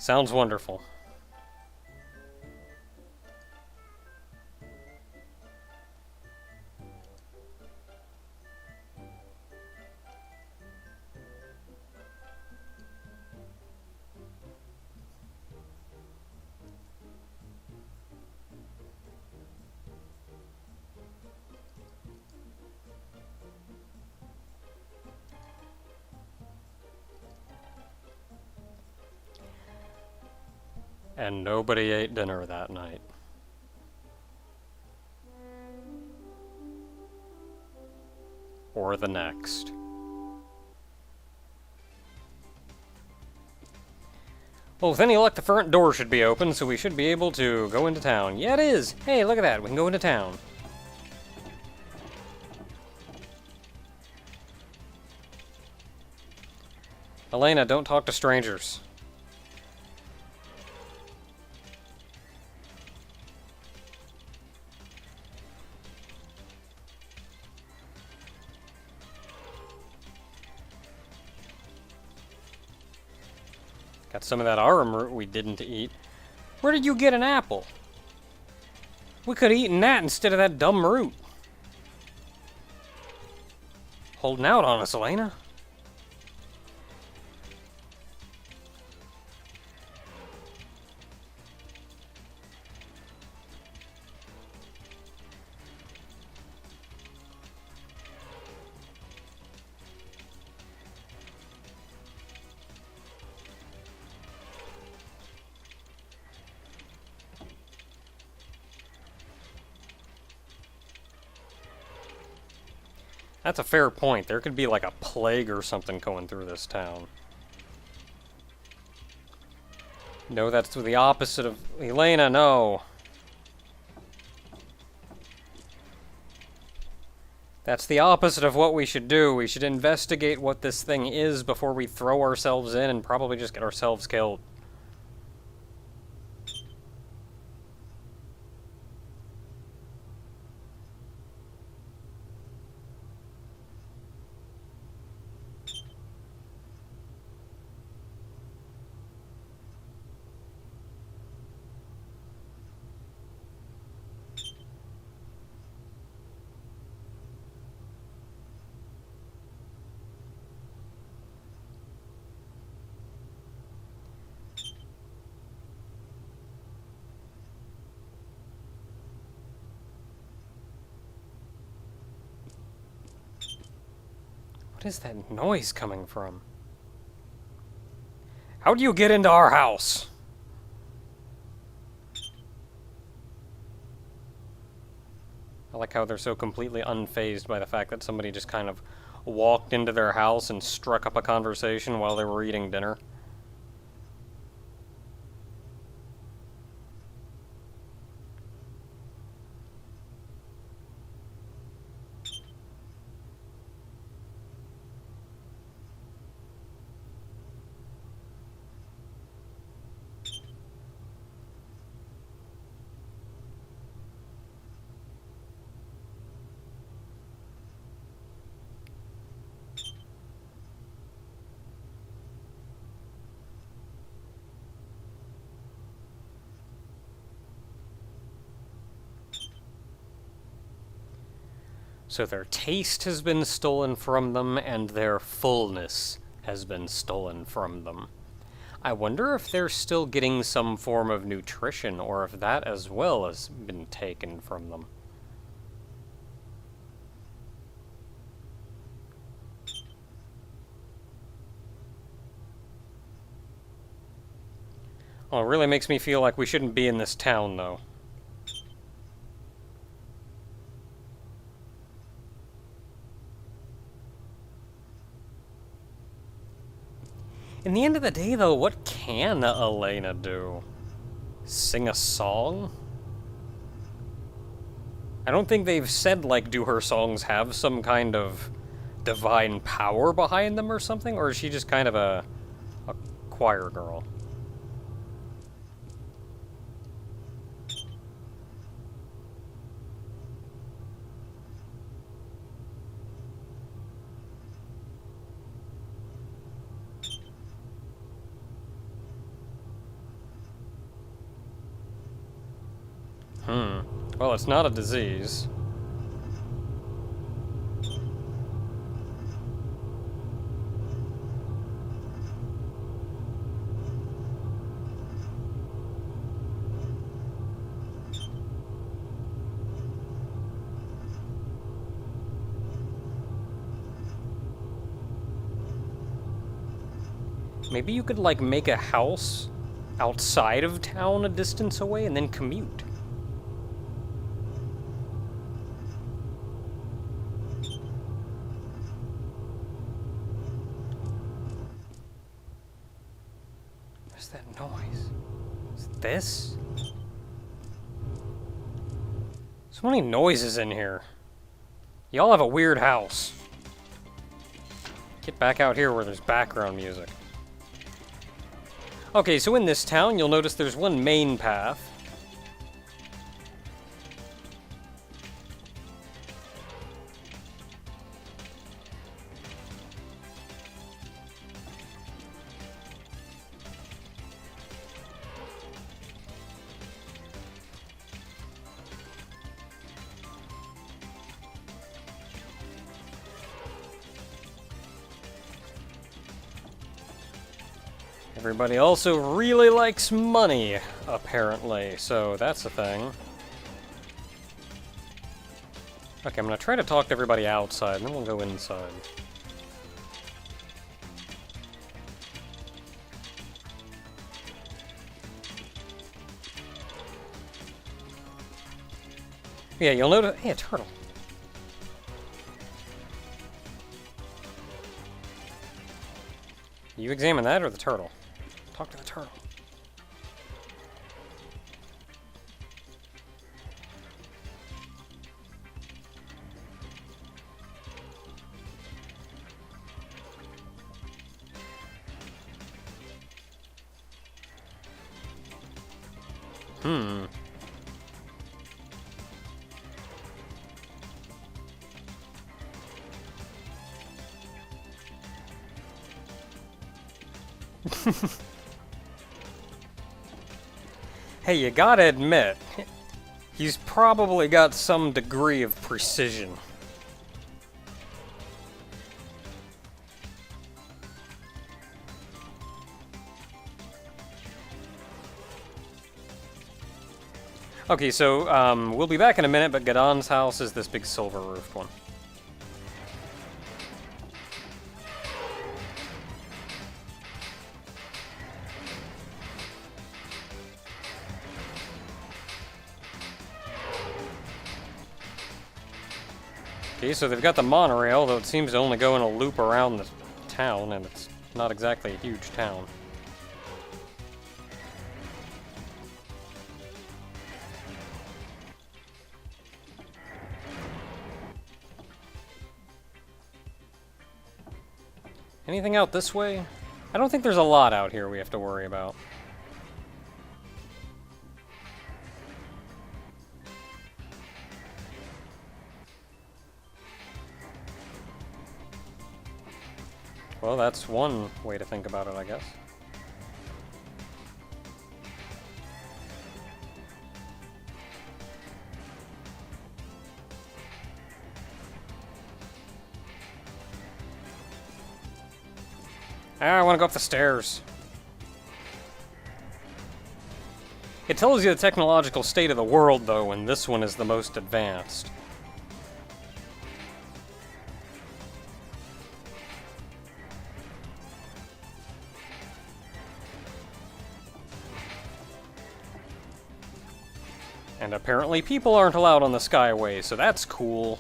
Sounds wonderful. And nobody ate dinner that night. Or the next. Well, with any luck, the front door should be open, so we should be able to go into town. Yeah, it is! Hey, look at that, we can go into town. Elena, don't talk to strangers. Got some of that arum root we didn't eat. Where did you get an apple? We could have eaten that instead of that dumb root. Holding out on us, Elena. That's a fair point. There could be like a plague or something going through this town. No, that's the opposite of... Elena, no. That's the opposite of what we should do. We should investigate what this thing is before we throw ourselves in and probably just get ourselves killed. What is that noise coming from? How do you get into our house? I like how they're so completely unfazed by the fact that somebody just kind of walked into their house and struck up a conversation while they were eating dinner. So their taste has been stolen from them, and their fullness has been stolen from them. I wonder if they're still getting some form of nutrition, or if that as well has been taken from them. Oh, it really makes me feel like we shouldn't be in this town, though. In the end of the day, though, what can Elena do? Sing a song? I don't think they've said, like, do her songs have some kind of divine power behind them or something? Or is she just kind of a choir girl? Well, it's not a disease. Maybe you could, like, make a house outside of town a distance away and then commute. What's that noise? Is it this? So many noises in here. Y'all have a weird house. Get back out here where there's background music. Okay, so in this town, you'll notice there's one main path. Everybody also really likes money, apparently, so that's a thing. Okay, I'm gonna try to talk to everybody outside, and then we'll go inside. Yeah, you'll notice... Hey, a turtle. You examine that or the turtle? Talk to the turtle. Hey, you gotta admit, he's probably got some degree of precision. Okay, so, we'll be back in a minute, but Gadon's house is this big silver-roofed one. Okay, so they've got the monorail, though it seems to only go in a loop around the town, and it's not exactly a huge town. Anything out this way? I don't think there's a lot out here we have to worry about. Well, that's one way to think about it, I guess. I want to go up the stairs. It tells you the technological state of the world, though, and this one is the most advanced. And apparently people aren't allowed on the Skyway, so that's cool.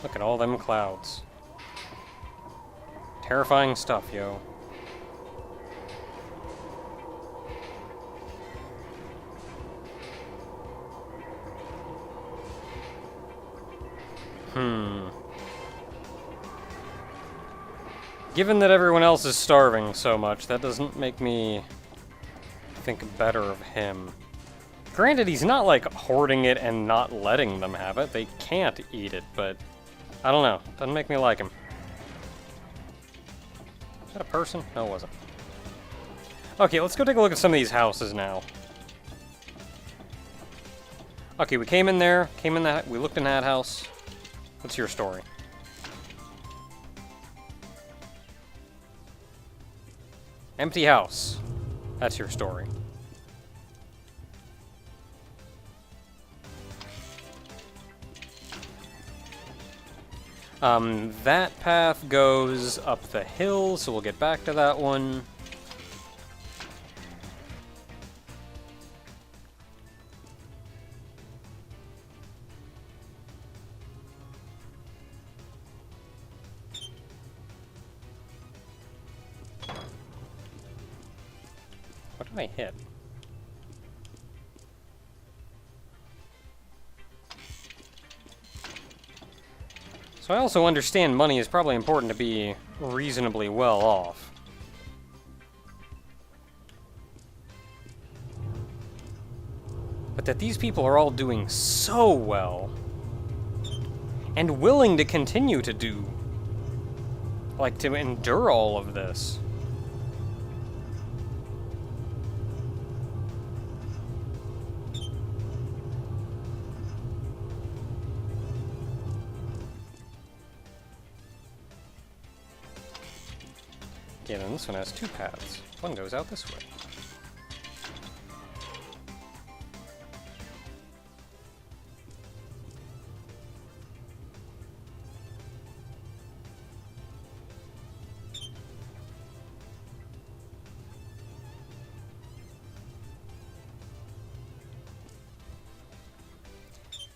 Look at all them clouds. Terrifying stuff, yo. Given that everyone else is starving so much, that doesn't make me think better of him. Granted, he's not, like, hoarding it and not letting them have it. They can't eat it, but I don't know. Doesn't make me like him. Is that a person? No, it wasn't. Okay, let's go take a look at some of these houses now. Okay, we came in there, we looked in that house. What's your story? Empty house. That's your story. That path goes up the hill, so we'll get back to that one. What did I hit? So I also understand money is probably important to be reasonably well off. But that these people are all doing so well, and willing to continue to do, like, to endure all of this. Yeah, then this one has two paths. One goes out this way.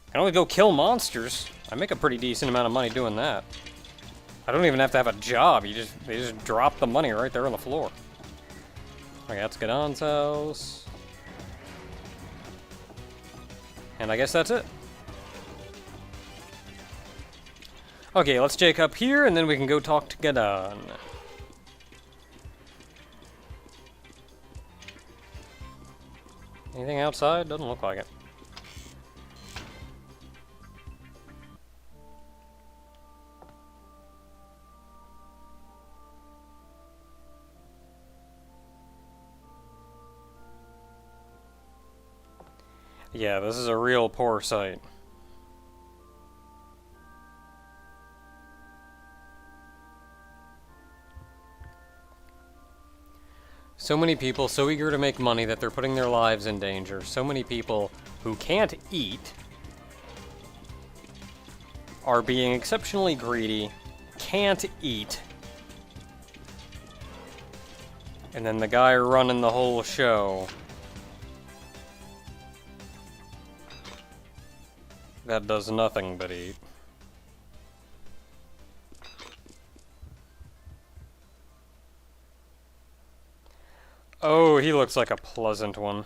I can only go kill monsters. I make a pretty decent amount of money doing that. I don't even have to have a job. They just drop the money right there on the floor. Okay, that's Gadon's house. And I guess that's it. Okay, let's Jake up here, and then we can go talk to Gadon. Anything outside? Doesn't look like it. Yeah, this is a real poor site. So many people so eager to make money that they're putting their lives in danger. So many people who can't eat are being exceptionally greedy, can't eat. And then the guy running the whole show that does nothing but eat. Oh, he looks like a pleasant one.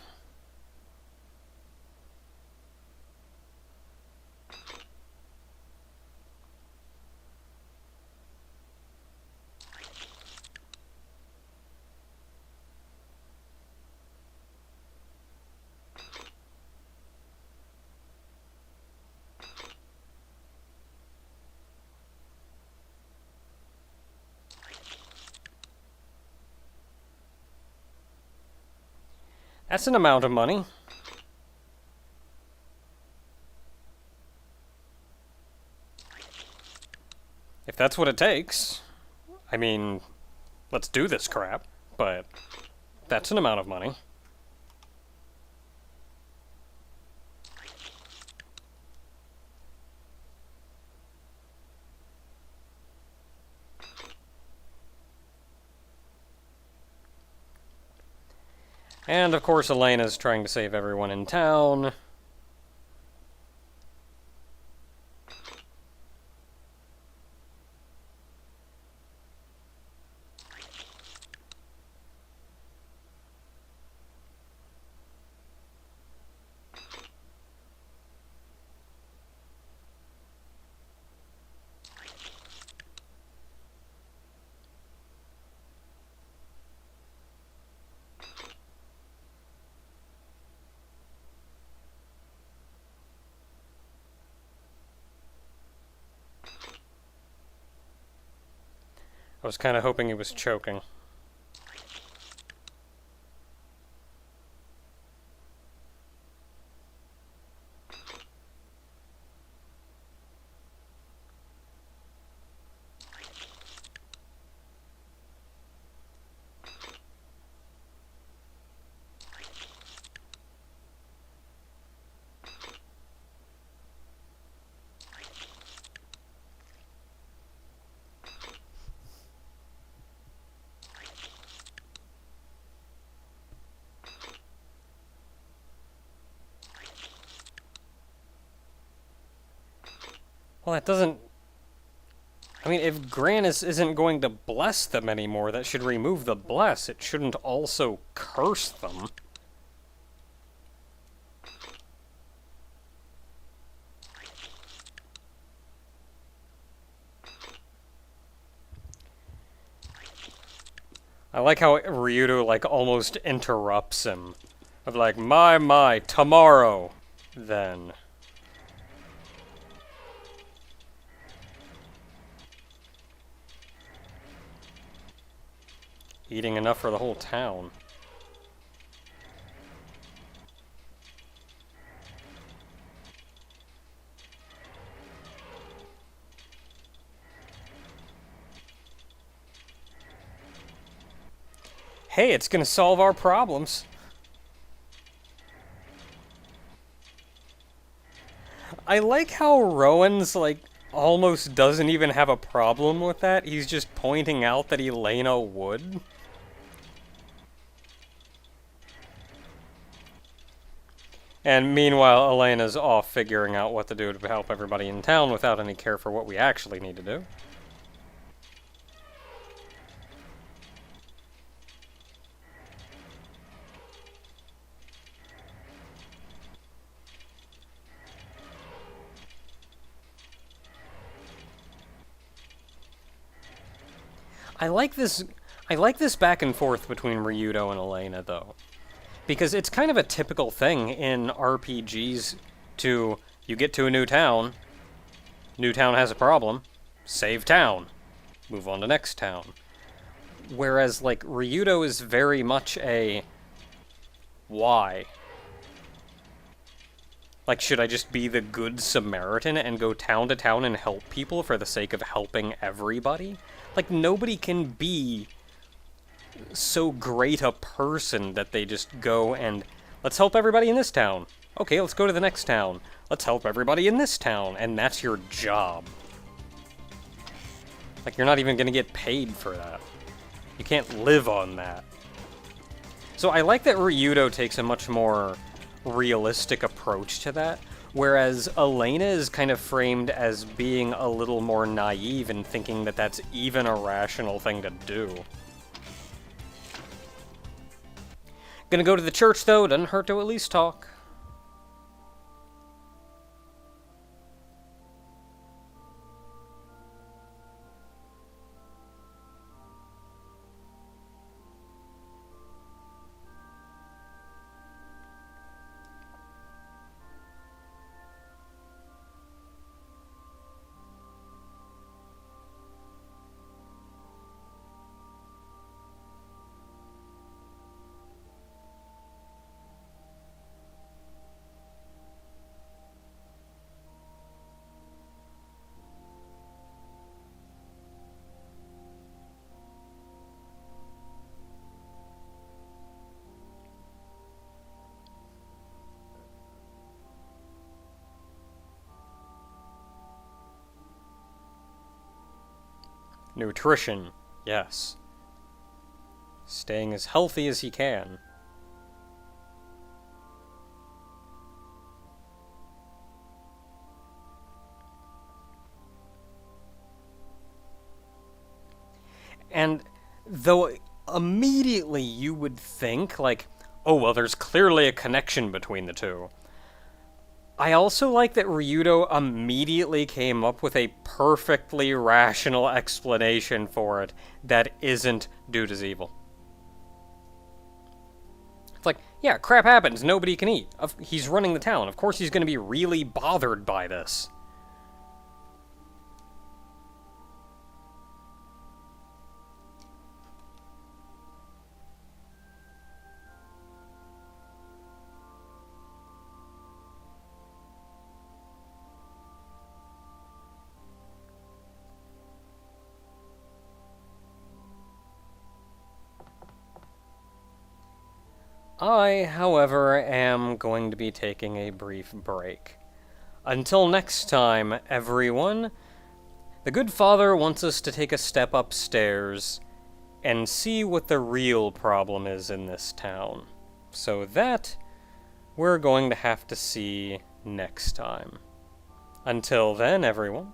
That's an amount of money. If that's what it takes. I mean, let's do this crap, but that's an amount of money. And, of course, Elena's trying to save everyone in town. I was kind of hoping he was choking. Well, that doesn't... I mean, if Grannis isn't going to bless them anymore, that should remove the bless. It shouldn't also curse them. I like how Ryudo, like, almost interrupts him. Of like, my, tomorrow, then. Eating enough for the whole town. Hey, it's gonna solve our problems. I like how Rowan's, like, almost doesn't even have a problem with that. He's just pointing out that Elena would. And meanwhile, Elena's off figuring out what to do to help everybody in town without any care for what we actually need to do. I like this back and forth between Ryudo and Elena, though. Because it's kind of a typical thing in RPGs to, you get to a new town has a problem, save town, move on to next town. Whereas, like, Ryudo is very much a, why? Like, should I just be the good Samaritan and go town to town and help people for the sake of helping everybody? Like, nobody can be so great a person that they just go and, let's help everybody in this town. Okay, let's go to the next town. Let's help everybody in this town, and that's your job. Like, you're not even gonna get paid for that. You can't live on that. So I like that Ryudo takes a much more realistic approach to that, whereas Elena is kind of framed as being a little more naive and thinking that that's even a rational thing to do. Gonna go to the church, though. Doesn't hurt to at least talk. Nutrition, yes. Staying as healthy as he can. And though immediately you would think, like, oh, well, there's clearly a connection between the two. I also like that Ryudo immediately came up with a perfectly rational explanation for it that isn't dude is evil. It's like, yeah, crap happens, nobody can eat. He's running the town, of course he's going to be really bothered by this. I, however, am going to be taking a brief break. Until next time, everyone, the good father wants us to take a step upstairs and see what the real problem is in this town. So that we're going to have to see next time. Until then, everyone,